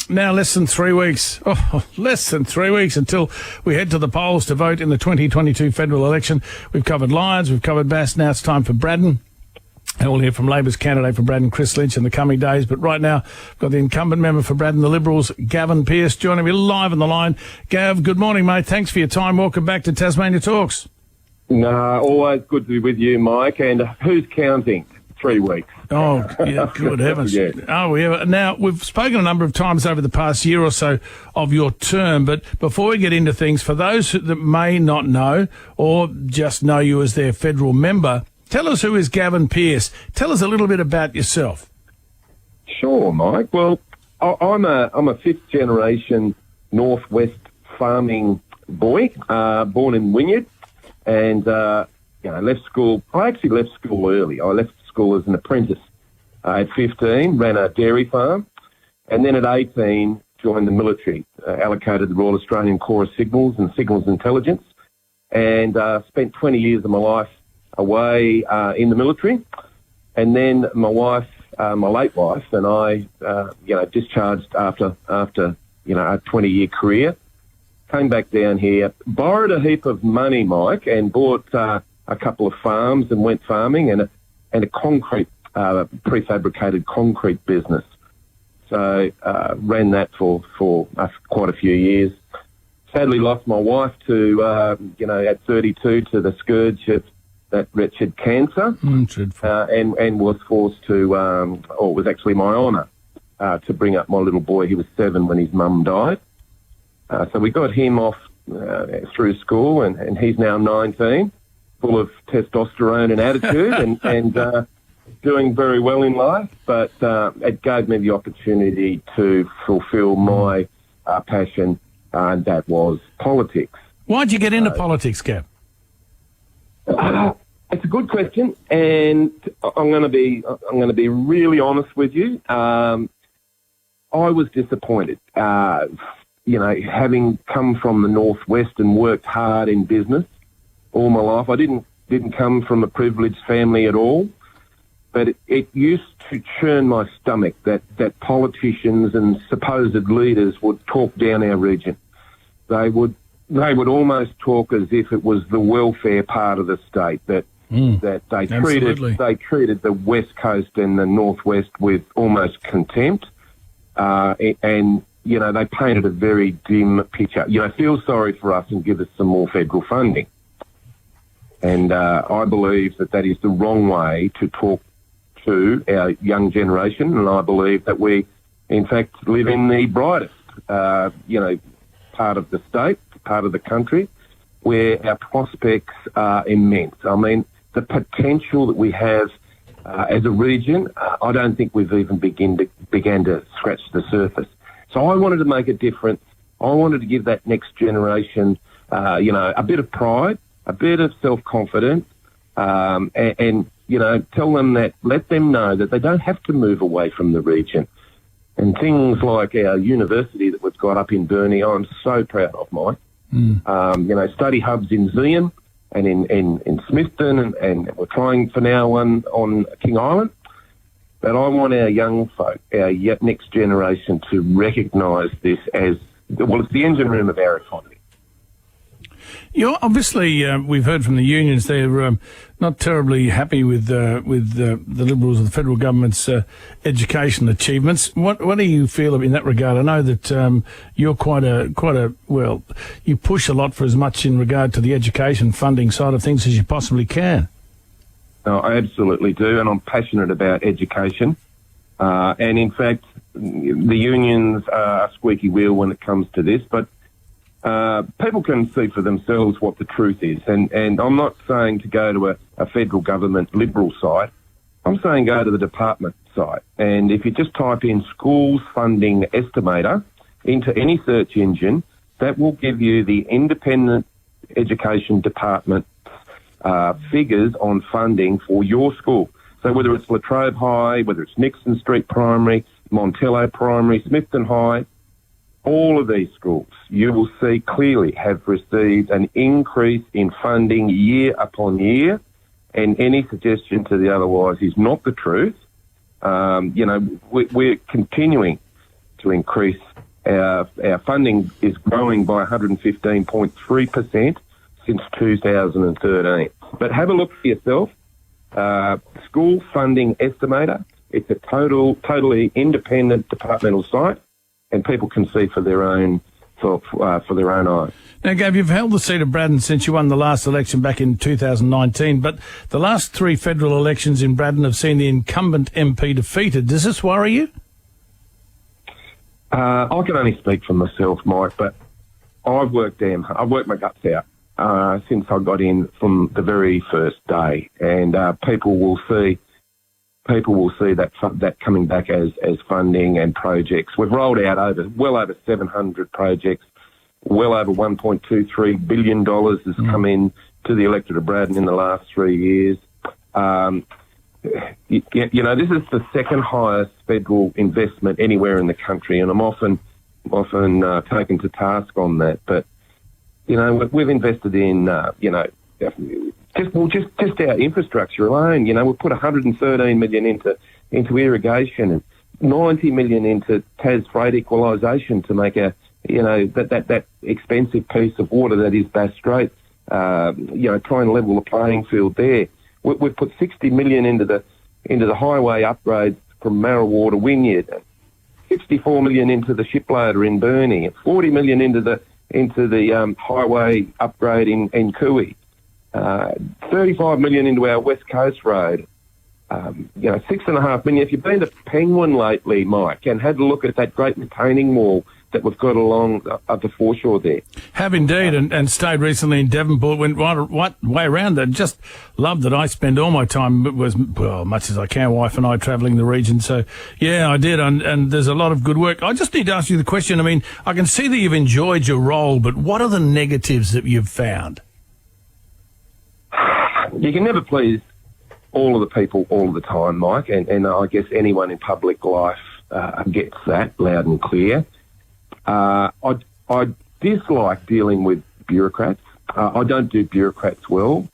Now less than 3 weeks. Less than 3 weeks until we head to the polls to vote in the 2022 federal election. We've covered Lyons, we've covered Bass. Now it's time for Braddon. And we'll hear from Labor's candidate for Braddon, Chris Lynch, in the coming days. But right now, we've got the incumbent member for Braddon, the Liberals, Gavin Pearce, joining me live on the line. Gav, good morning, mate. Thanks for your time. Welcome back to Tasmania Talks. No, always good to be with you, Mike. And who's counting? 3 weeks. Oh, yeah, good heavens. Yeah. Oh, yeah. Now, we've spoken a number of times over the past year or so of your term, but before we get into things, for those that may not know or just know you as their federal member, tell us who is Gavin Pearce. Tell us a little bit about yourself. Sure, Mike. Well, I'm a fifth-generation northwest farming boy, born in Wynyard, and left school. I actually left school early. I left school as an apprentice at 15, ran a dairy farm, and then at 18 joined the military, allocated the Royal Australian Corps of Signals and Signals Intelligence, and spent 20 years of my life away in the military. And then my wife, my late wife, and I, discharged after a 20-year career, came back down here, borrowed a heap of money, Mike, and bought a couple of farms and went farming and a concrete, prefabricated concrete business. So ran that for quite a few years. Sadly lost my wife to, at 32 to the scourge of that wretched cancer, and was forced to, or it was actually my honour, to bring up my little boy. He was 7 when his mum died. So we got him off through school, and he's now 19, full of testosterone and attitude, and doing very well in life. But it gave me the opportunity to fulfil my passion, and that was politics. Why'd you get into politics, Gav? It's a good question, and I'm going to be really honest with you. I was disappointed. Having come from the northwest and worked hard in business all my life, I didn't come from a privileged family at all, but it used to churn my stomach that politicians and supposed leaders would talk down our region. They would almost talk as if it was the welfare part of the state, that they treated the West Coast and the Northwest with almost contempt, and they painted a very dim picture. Feel sorry for us and give us some more federal funding. And I believe that is the wrong way to talk to our young generation, and I believe that we, in fact, live in the brightest, part of the state, part of the country, where our prospects are immense. I mean, the potential that we have as a region, I don't think we've even began to scratch the surface. So I wanted to make a difference. I wanted to give that next generation, a bit of pride, a bit of self-confidence, and tell them let them know that they don't have to move away from the region. And things like our university that we've got up in Burnie, I'm so proud of, Mike. Study hubs in Zeehan and in Smithton, and we're trying for now one on King Island. But I want our young folk, our next generation, to recognise this as, it's the engine room of our economy. Obviously, we've heard from the unions they're not terribly happy with the Liberals and the federal government's education achievements. What do you feel in that regard? I know that you're you push a lot for as much in regard to the education funding side of things as you possibly can. No, I absolutely do, and I'm passionate about education. And in fact, the unions are a squeaky wheel when it comes to this, but people can see for themselves what the truth is. And I'm not saying to go to a federal government Liberal site. I'm saying go to the department site. And if you just type in schools funding estimator into any search engine, that will give you the independent education department figures on funding for your school. So whether it's Latrobe High, whether it's Nixon Street Primary, Montello Primary, Smithton High, all of these schools, you will see clearly have received an increase in funding year upon year, and any suggestion to the otherwise is not the truth. We're continuing to increase Our funding is growing by 115.3% since 2013. But have a look for yourself. School funding estimator. It's a totally independent departmental site, and people can see for their own eyes. Now, Gav, you've held the seat of Braddon since you won the last election back in 2019, but the last three federal elections in Braddon have seen the incumbent MP defeated. Does this worry you? I can only speak for myself, Mike, but I've worked my guts out since I got in from the very first day, and people will see that coming back as funding and projects. We've rolled out well over 700 projects. Well over $1.23 billion has come in to the electorate of Braddon in the last 3 years. This is the second highest federal investment anywhere in the country, and I'm often taken to task on that. But we've invested in just our infrastructure alone. We've put $113 million into irrigation and $90 million into Tas freight equalisation to make that expensive piece of water that is Bass Strait. Try and level the playing field there. We've put $60 million into the highway upgrades from Marrawa to Wynyard, $64 million into the shiploader in Burnie, $40 million into the highway upgrade in Cooey, $35 million into our West Coast Road. $6.5 million. If you've been to Penguin lately, Mike, and had a look at that great retaining wall that we've got along the foreshore there. Have indeed, and stayed recently in Devonport, went right way around that. Just love that I spend all my time, much as I can, wife and I, travelling the region. So, yeah, I did, and there's a lot of good work. I just need to ask you the question. I mean, I can see that you've enjoyed your role, but what are the negatives that you've found? You can never please all of the people all of the time, Mike, and I guess anyone in public life gets that loud and clear. I dislike dealing with bureaucrats. I don't do bureaucrats well.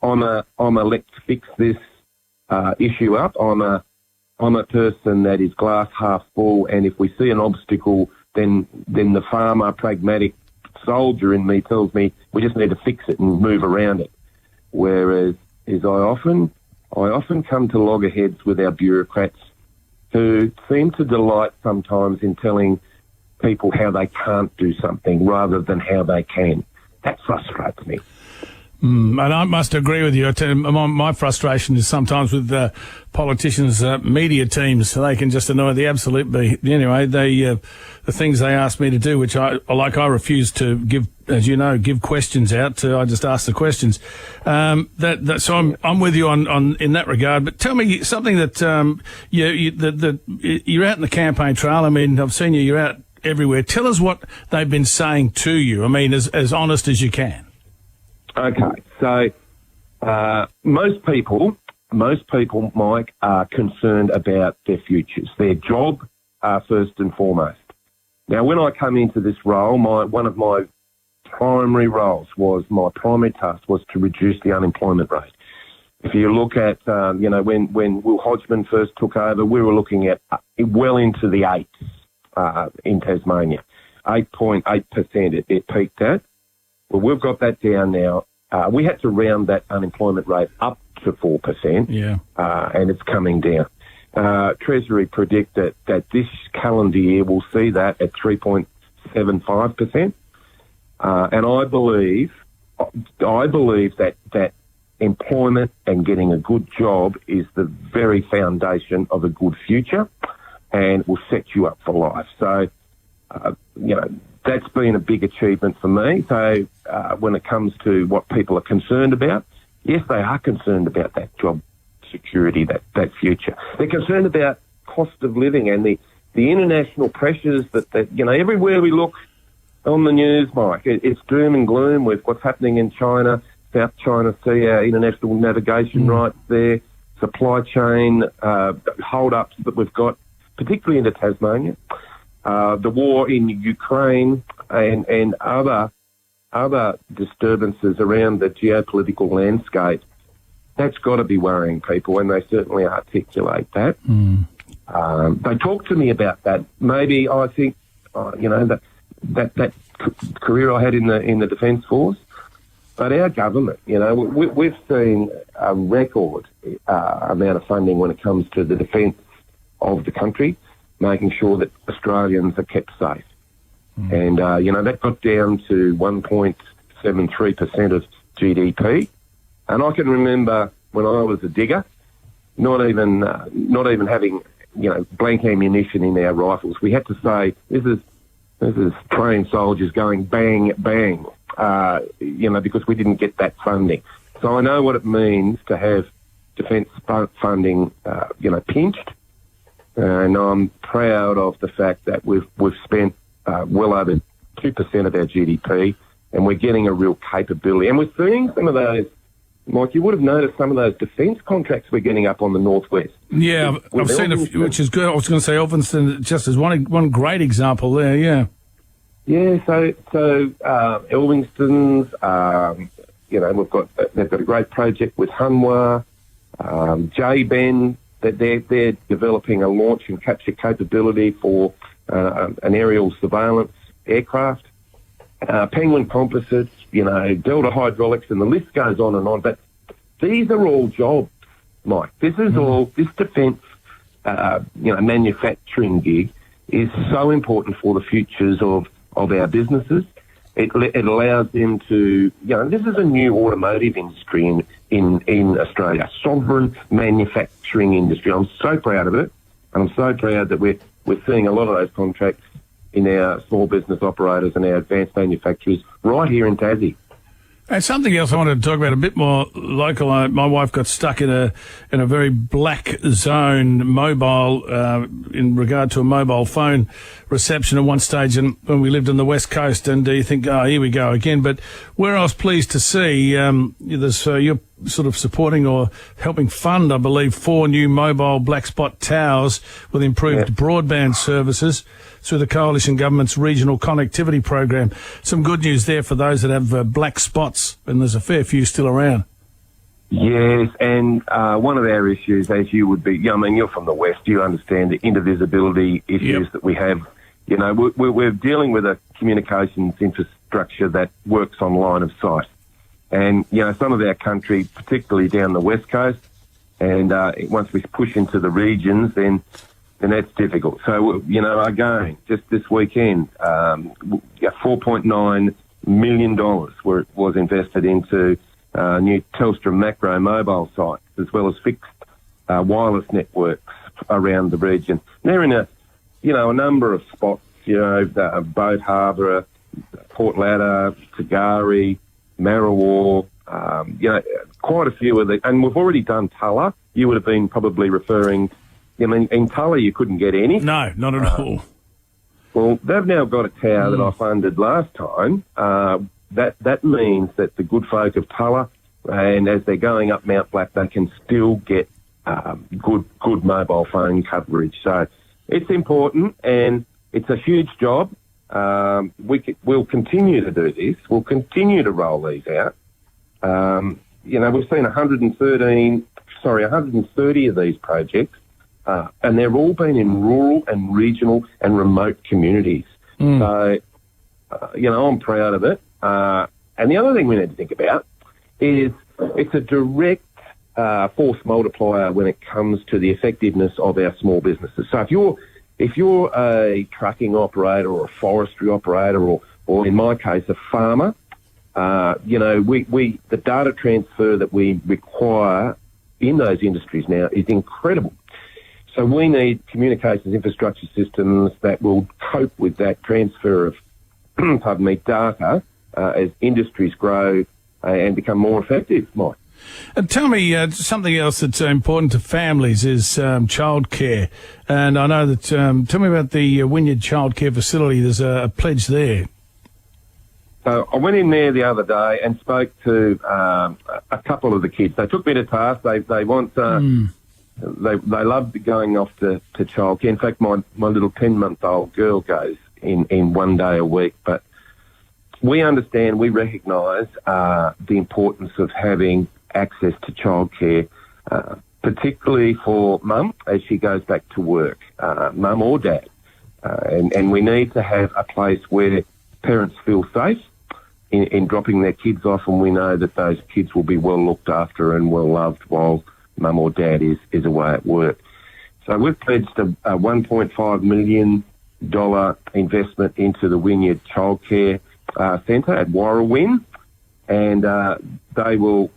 I'm a let's fix this issue up. I'm a person that is glass half full, and if we see an obstacle, then the farmer, pragmatic soldier in me tells me we just need to fix it and move around it. Whereas I often come to loggerheads with our bureaucrats who seem to delight sometimes in telling people how they can't do something rather than how they can. That frustrates me. And I must agree with you. I tell you, my frustration is sometimes with politicians' media teams. So they can just annoy the absolute beat. Anyway, the things they ask me to do, which I refuse to give, as you know, give questions out. I just ask the questions. So I'm with you on in that regard. But tell me something that you're out in the campaign trail. I mean, I've seen you're out everywhere. Tell us what they've been saying to you. I mean, as honest as you can. Okay, so most people, Mike, are concerned about their futures, their job first and foremost. Now, when I come into this role, one of my primary task was to reduce the unemployment rate. If you look at, when Will Hodgman first took over, we were looking at well into the 8s in Tasmania, 8.8% it peaked at. Well, we've got that down now. We had to round that unemployment rate up to 4%, and it's coming down. Treasury predict that this calendar year we'll see that at 3.75%. And I believe that employment and getting a good job is the very foundation of a good future and will set you up for life. So, that's been a big achievement for me. So when it comes to what people are concerned about, yes, they are concerned about that job security, that future. They're concerned about cost of living and the international pressures that everywhere we look on the news, Mike, it's doom and gloom with what's happening in China, South China Sea, our international navigation rights there, supply chain hold-ups that we've got, particularly into Tasmania. The war in Ukraine and other disturbances around the geopolitical landscape, that's got to be worrying people, and they certainly articulate that. They talk to me about that. Maybe I think that career I had in the Defence Force. But our government, we've seen a record amount of funding when it comes to the defence of the country, making sure that Australians are kept safe. And, that got down to 1.73% of GDP. And I can remember when I was a digger, not even having, blank ammunition in our rifles. We had to say, this is trained soldiers going bang, bang, because we didn't get that funding. So I know what it means to have defence funding, pinched. And I'm proud of the fact that we've spent well over 2% of our GDP, and we're getting a real capability. And we're seeing some of those, Mike, you would have noticed some of those defence contracts we're getting up on the northwest. Yeah, I've seen a few, which is good. I was going to say Elphinstone just as one great example there, yeah. Yeah, so Elphinstone's, they've got a great project with Hunwa, J-Ben, that they're developing a launch and capture capability for an aerial surveillance aircraft. Penguin Composites, Delta Hydraulics, and the list goes on and on. But these are all jobs, Mike. This is all, this defence, manufacturing gig is so important for the futures of our businesses. It allows them to, this is a new automotive industry in Australia, sovereign manufacturing industry. I'm so proud of it, and I'm so proud that we're seeing a lot of those contracts in our small business operators and our advanced manufacturers right here in Tassie. And something else I wanted to talk about a bit more local. My wife got stuck in a very black zone mobile in regard to a mobile phone reception at one stage when we lived on the West Coast, and you think, oh, here we go again. But where I was pleased to see, you're sort of supporting or helping fund, I believe, 4 new mobile black spot towers with improved broadband services through the Coalition Government's Regional Connectivity Program. Some good news there for those that have black spots, and there's a fair few still around. Yes, and one of our issues, as you would be, you're from the West, you understand the indivisibility issues that we have. We're dealing with a communications infrastructure that works on line of sight. And, some of our country, particularly down the West Coast, and once we push into the regions, then that's difficult. So, again, just this weekend, $4.9 million was invested into new Telstra macro mobile sites, as well as fixed wireless networks around the region. They're in a number of spots, Boat Harbour, Port Ladder, Tagari, Marrawar, quite a few of the, and we've already done Tulla. You would have been probably referring, in Tulla you couldn't get any. No, not at all. Well, they've now got a tower that I funded last time. That means that the good folk of Tulla, and as they're going up Mount Black, they can still get good mobile phone coverage. So it's important, and it's a huge job. We'll continue to do this. We'll continue to roll these out. We've seen 130 of these projects, and they've all been in rural and regional and remote communities. So, I'm proud of it. And the other thing we need to think about is it's a direct force multiplier when it comes to the effectiveness of our small businesses. So if you're a trucking operator or a forestry operator or in my case a farmer, the data transfer that we require in those industries now is incredible. So we need communications infrastructure systems that will cope with that transfer of data as industries grow and become more effective, Mike. And tell me, something else that's important to families is childcare. And I know that, tell me about the Wynyard Childcare Facility. There's a pledge there. So I went in there the other day and spoke to a couple of the kids. They took me to task. They want, they love going off to childcare. In fact, my little 10-month-old girl goes in 1 day a week. But we understand, we recognise the importance of having access to childcare, particularly for mum as she goes back to work, mum or dad. and we need to have a place where parents feel safe in dropping their kids off, and we know that those kids will be well looked after and well loved while mum or dad is away at work. So we've pledged a $1.5 million investment into the Wynyard Childcare Centre at Warrawin, and they will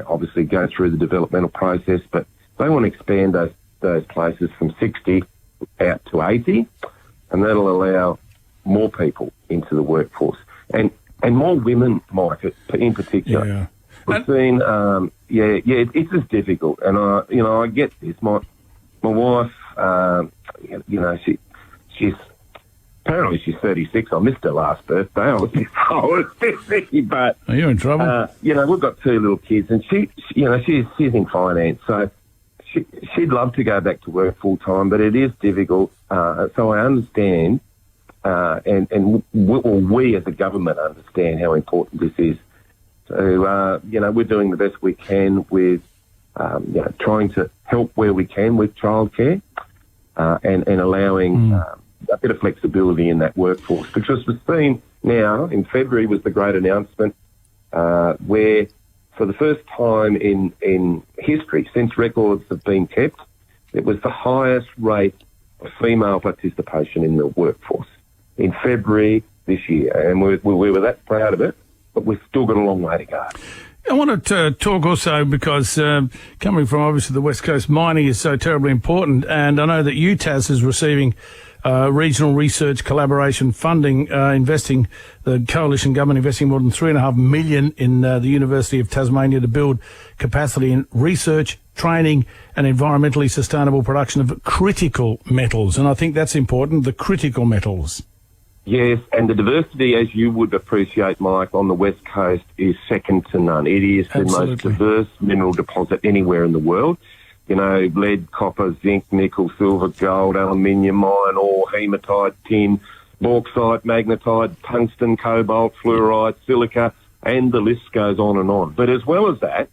obviously go through the developmental process, but they want to expand those places from 60 out to 80, and that'll allow more people into the workforce and more women, Mike, in particular. Yeah. We've seen, it's just difficult, and I get this. My wife, she's apparently she's 36. I missed her last birthday. I was 50, but are you in trouble? We've got two little kids, and she's in finance, so she'd love to go back to work full time, but it is difficult. So I understand, and we as a government understand how important this is. So we're doing the best we can with trying to help where we can with childcare, and allowing a bit of flexibility in that workforce, because we've seen now in February was the great announcement where, for the first time in history, since records have been kept, it was the highest rate of female participation in the workforce in February this year, and we were that proud of it, but we've still got a long way to go. I want to talk also because coming from obviously the West Coast, mining is so terribly important, and I know that UTAS is receiving regional research collaboration funding, the coalition government investing more than $3.5 million in the University of Tasmania to build capacity in research, training and environmentally sustainable production of critical metals. And I think that's important, the critical metals. Yes, and the diversity, as you would appreciate, Mike, on the West Coast is second to none. It is the most diverse mineral deposit anywhere in the world. Lead, copper, zinc, nickel, silver, gold, aluminium, iron ore, hematite, tin, bauxite, magnetite, tungsten, cobalt, fluorite, silica, and the list goes on and on. But as well as that,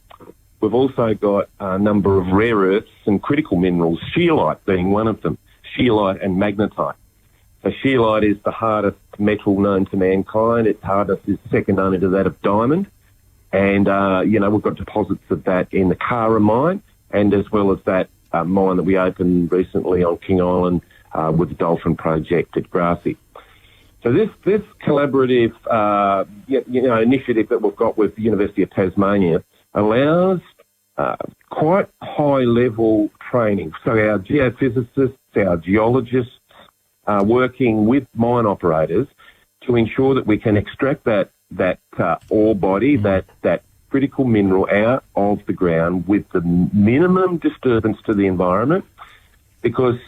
we've also got a number of rare earths and critical minerals, scheelite being one of them, scheelite and magnetite. So scheelite is the hardest metal known to mankind. Its hardness is second only to that of diamond. And, we've got deposits of that in the Kara mine, and as well as that mine that we opened recently on King Island with the Dolphin Project at Grassy. So this collaborative, initiative that we've got with the University of Tasmania allows quite high-level training. So our geophysicists, our geologists, working with mine operators to ensure that we can extract that ore body, that critical mineral out of the ground with the minimum disturbance to the environment. Because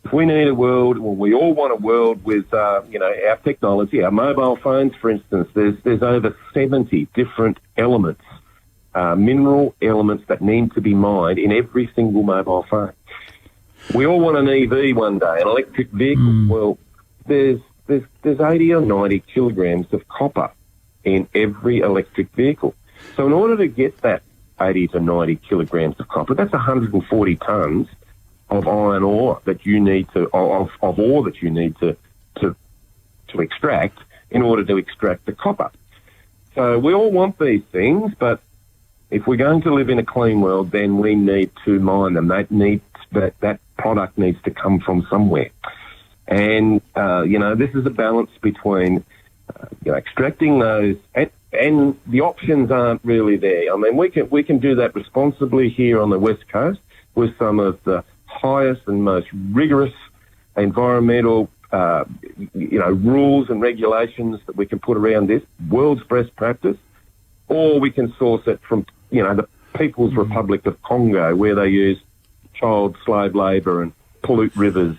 if we need a world, well, we all want a world with, our technology, our mobile phones, for instance, there's over 70 different elements, mineral elements that need to be mined in every single mobile phone. We all want an EV one day, an electric vehicle. Well, there's 80 or 90 kilograms of copper in every electric vehicle. So in order to get that 80 to 90 kilograms of copper, that's 140 tons of iron ore that you need to, of ore that you need to extract in order to extract the copper. So we all want these things, but if we're going to live in a clean world, then we need to mine them. That product needs to come from somewhere. And, this is a balance between, extracting those, and the options aren't really there. I mean, we can do that responsibly here on the West Coast with some of the highest and most rigorous environmental, rules and regulations that we can put around this, world's best practice, or we can source it from, the People's Republic of Congo, where they use child slave labour and pollute rivers,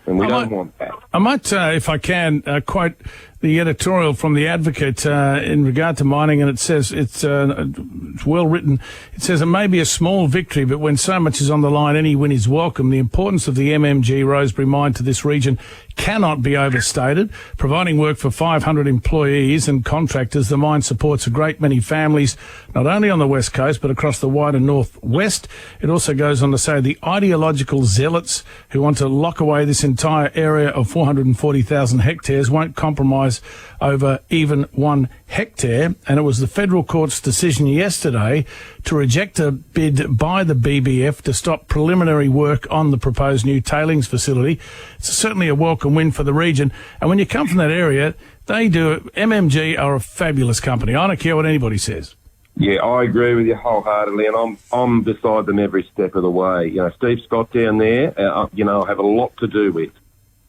and we don't want that. I might, if I can, quote the editorial from The Advocate in regard to mining, and it says it's well written. It says it may be a small victory, but when so much is on the line, any win is welcome. The importance of the MMG Rosebery mine to this region cannot be overstated. Providing work for 500 employees and contractors, the mine supports a great many families, not only on the West Coast, but across the wider Northwest. It also goes on to say the ideological zealots who want to lock away this entire area of 440,000 hectares won't compromise over even 1 hectare. And it was the federal court's decision yesterday to reject a bid by the BBF to stop preliminary work on the proposed new tailings facility. It's certainly a welcome win for the region. And when you come from that area, MMG are a fabulous company. I don't care what anybody says. Yeah, I agree with you wholeheartedly, and I'm beside them every step of the way. You know, Steve Scott down there, I have a lot to do with.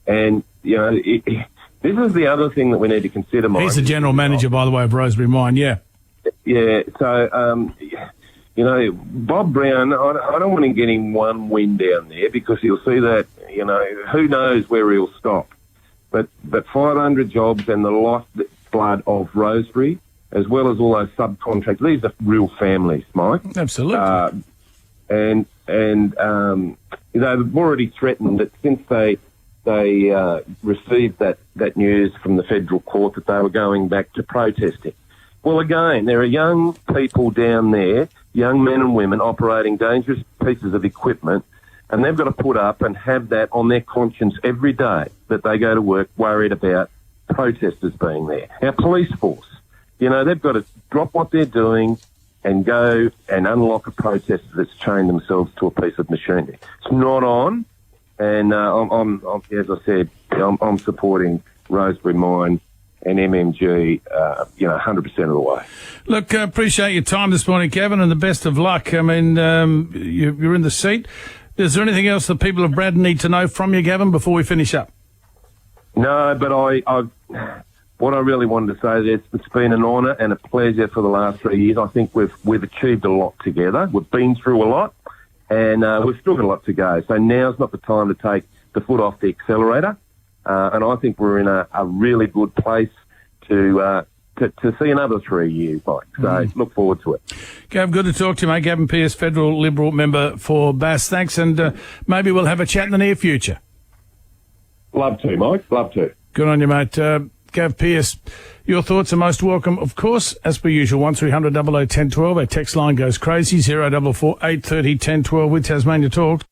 And, this is the other thing that we need to consider, Mike. He's the general manager, by the way, of Rosebery Mine, yeah. Yeah, so, Bob Brown, I don't want to get him one win down there because he'll see that, who knows where he'll stop. But 500 jobs and the lifeblood of Rosebery, as well as all those subcontractors, these are real families, Mike. Absolutely. They've already threatened that since they received that news from the federal court that they were going back to protesting. Well, again, there are young people down there, young men and women operating dangerous pieces of equipment, and they've got to put up and have that on their conscience every day that they go to work worried about protesters being there. Our police force, they've got to drop what they're doing and go and unlock a protester that's chained themselves to a piece of machinery. It's not on. And I'm as I said, I'm supporting Rosebery Mine and MMG, 100% of the way. Look, appreciate your time this morning, Gavin, and the best of luck. I mean, you're in the seat. Is there anything else that people of Braddon need to know from you, Gavin, before we finish up? No, but what I really wanted to say is it's been an honour and a pleasure for the last 3 years. I think we've achieved a lot together. We've been through a lot. And we've still got a lot to go. So now's not the time to take the foot off the accelerator. And I think we're in a really good place to see another 3 years, Mike. So look forward to it. Gav, good to talk to you, mate. Gavin Pearce, Federal Liberal member for Bass. Thanks, and maybe we'll have a chat in the near future. Love to, Mike. Love to. Good on you, mate. Gav Pearce, your thoughts are most welcome, of course, as per usual. 1300 00 1012. Our text line goes crazy. 044830 1012 with Tasmania Talks.